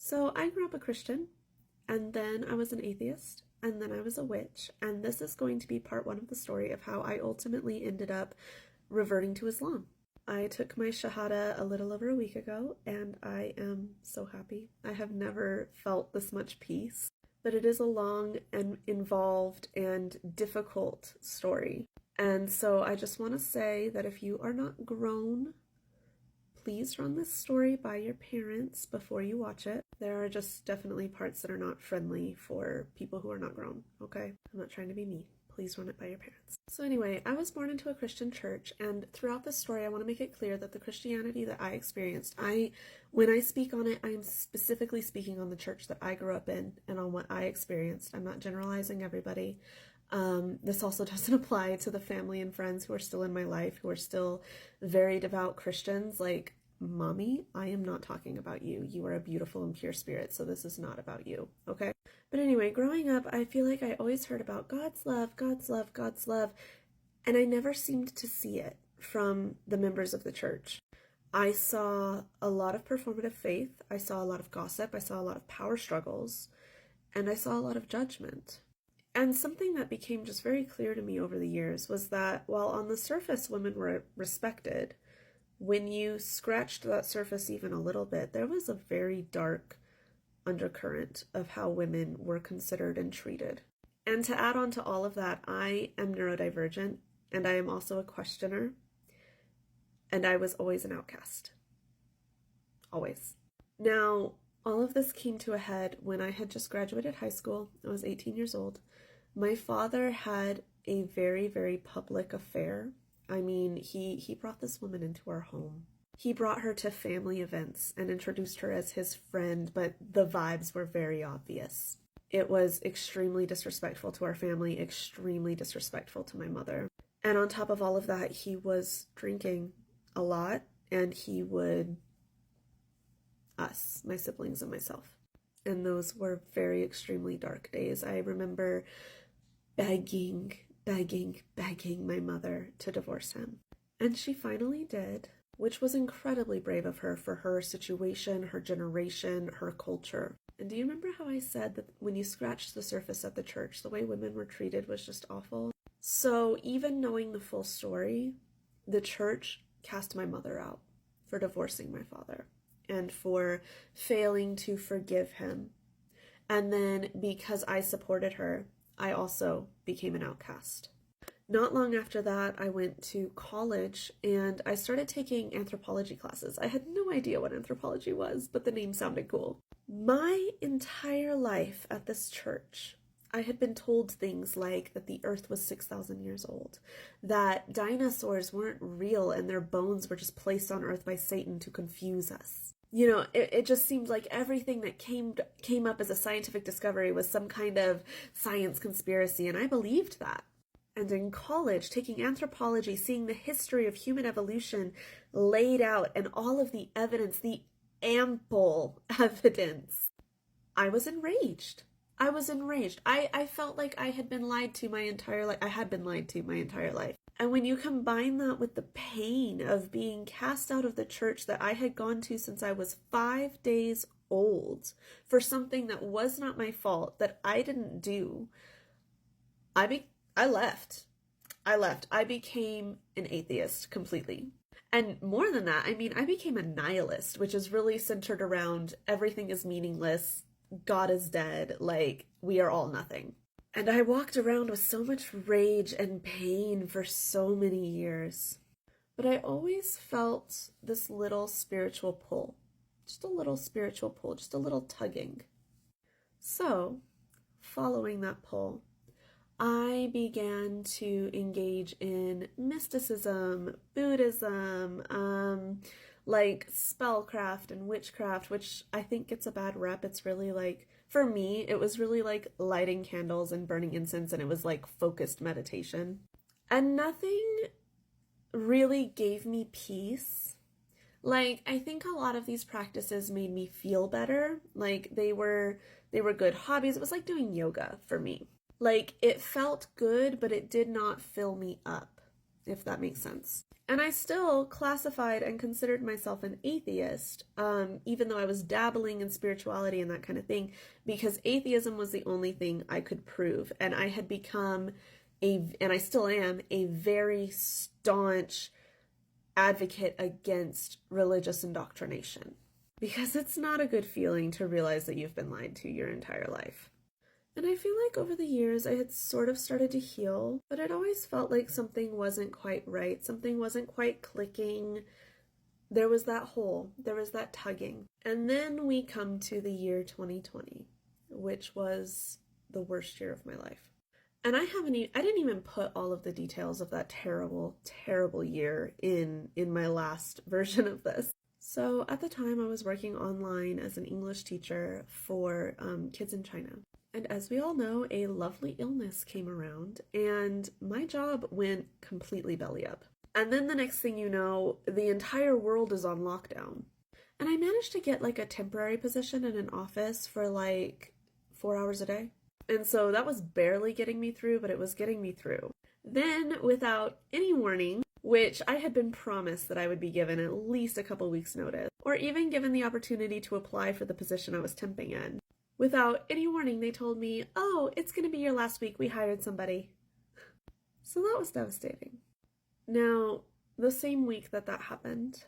So I grew up a Christian, and then I was an atheist, and then I was a witch, and this is going to be part one of the story of how I ultimately ended up reverting to Islam. I took my Shahada a little over a week ago, and I am so happy. I have never felt this much peace, but it is a long and involved and difficult story. And so I just want to say that if you are not grown, please run this story by your parents before you watch it. There are just definitely parts that are not friendly for people who are not grown, okay? I'm not trying to be mean. Please run it by your parents. So anyway, I was born into a Christian church, and throughout this story, I want to make it clear that the Christianity that I experienced, when I speak on it, I am specifically speaking on the church that I grew up in and on what I experienced. I'm not generalizing everybody. This also doesn't apply to the family and friends who are still in my life, who are still very devout Christians. Like, mommy, I am not talking about you. You are a beautiful and pure spirit, so this is not about you, okay? But anyway, growing up, I feel like I always heard about God's love, God's love, God's love, and I never seemed to see it from the members of the church. I saw a lot of performative faith, I saw a lot of gossip, I saw a lot of power struggles, and I saw a lot of judgment. And something that became just very clear to me over the years was that while on the surface women were respected, when you scratched that surface even a little bit, there was a very dark undercurrent of how women were considered and treated. And to add on to all of that, I am neurodivergent, and I am also a questioner, and I was always an outcast. Always. Now, all of this came to a head when I had just graduated high school. I was 18 years old. My father had a very, very public affair. I mean, he brought this woman into our home. He brought her to family events and introduced her as his friend, but the vibes were very obvious. It was extremely disrespectful to our family, extremely disrespectful to my mother. And on top of all of that, he was drinking a lot, and he would us, my siblings and myself. And those were very extremely dark days. I remember begging my mother to divorce him. And she finally did, which was incredibly brave of her for her situation, her generation, her culture. And do you remember how I said that when you scratched the surface at the church, the way women were treated was just awful? So even knowing the full story, the church cast my mother out for divorcing my father and for failing to forgive him. And then because I supported her, I also became an outcast. Not long after that, I went to college and I started taking anthropology classes. I had no idea what anthropology was, but the name sounded cool. My entire life at this church, I had been told things like that the earth was 6,000 years old, that dinosaurs weren't real and their bones were just placed on earth by Satan to confuse us. You know, it just seemed like everything that came up as a scientific discovery was some kind of science conspiracy, and I believed that. And in college, taking anthropology, seeing the history of human evolution laid out and all of the evidence, the ample evidence, I was enraged. I felt like I had been lied to my entire life. I had been lied to my entire life. And when you combine that with the pain of being cast out of the church that I had gone to since I was 5 days old for something that was not my fault, that I didn't do, I left. I became an atheist completely. And more than that, I mean, I became a nihilist, which is really centered around everything is meaningless, God is dead, like, we are all nothing. And I walked around with so much rage and pain for so many years. But I always felt this little spiritual pull. Just a little spiritual pull, just a little tugging. So, following that pull, I began to engage in mysticism, Buddhism, like spellcraft and witchcraft, which I think gets a bad rep. It's really like, for me, it was really like lighting candles and burning incense, and it was like focused meditation. And nothing really gave me peace. Like, I think a lot of these practices made me feel better. Like, they were good hobbies. It was like doing yoga for me. Like, it felt good, but it did not fill me up. if that makes sense. And I still classified and considered myself an atheist, even though I was dabbling in spirituality and that kind of thing, because atheism was the only thing I could prove. And I had become and I still am, a very staunch advocate against religious indoctrination. Because it's not a good feeling to realize that you've been lied to your entire life. And I feel like over the years I had sort of started to heal, but it always felt like something wasn't quite right, something wasn't quite clicking. There was that hole, there was that tugging. And then we come to the year 2020, which was the worst year of my life. And I didn't even put all of the details of that terrible, terrible year in my last version of this. So at the time I was working online as an English teacher for kids in China. And as we all know, a lovely illness came around and my job went completely belly up. And then the next thing you know, the entire world is on lockdown. And I managed to get like a temporary position in an office for like 4 hours a day. And so that was barely getting me through, but it was getting me through. Then, without any warning, which I had been promised that I would be given at least a couple weeks' notice, or even given the opportunity to apply for the position I was temping in, without any warning, they told me, "Oh, it's going to be your last week. We hired somebody." So that was devastating. Now, the same week that happened,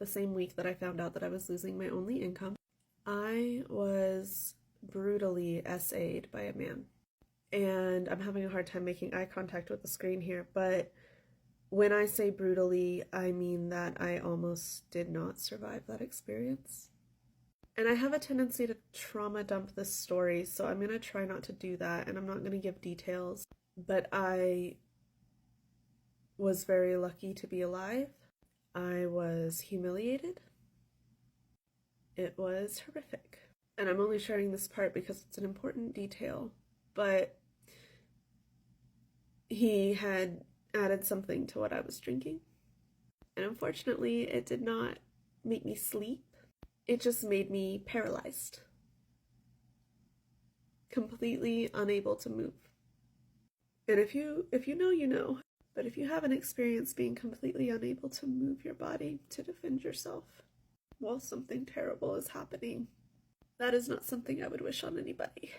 the same week that I found out that I was losing my only income, I was brutally SA'd by a man. And I'm having a hard time making eye contact with the screen here, but when I say brutally, I mean that I almost did not survive that experience. And I have a tendency to trauma dump this story, so I'm going to try not to do that, and I'm not going to give details. But I was very lucky to be alive. I was humiliated. It was horrific. And I'm only sharing this part because it's an important detail, but he had added something to what I was drinking. And unfortunately, it did not make me sleep. It just made me paralyzed. Completely unable to move. And if you know, you know. But if you haven't experienced being completely unable to move your body to defend yourself while something terrible is happening, that is not something I would wish on anybody.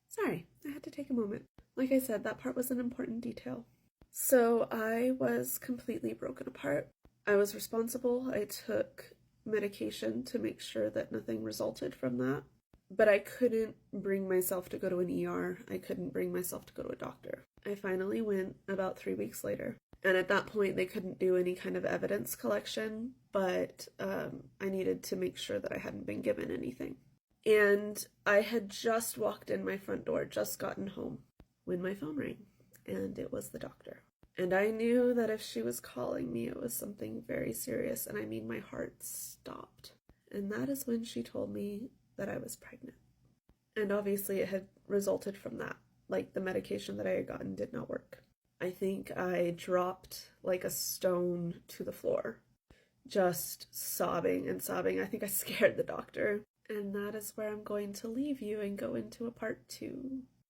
Sorry, I had to take a moment. Like I said, that part was an important detail. So I was completely broken apart. I was responsible. I took medication to make sure that nothing resulted from that. But I couldn't bring myself to go to an ER. I couldn't bring myself to go to a doctor. I finally went about 3 weeks later. And at that point, they couldn't do any kind of evidence collection, but I needed to make sure that I hadn't been given anything. And I had just walked in my front door, just gotten home, when my phone rang, and it was the doctor. And I knew that if she was calling me, it was something very serious, and I mean, my heart stopped. And that is when she told me that I was pregnant. And obviously it had resulted from that. Like, the medication that I had gotten did not work. I think I dropped like a stone to the floor, just sobbing and sobbing. I think I scared the doctor. And that is where I'm going to leave you and go into a part 2.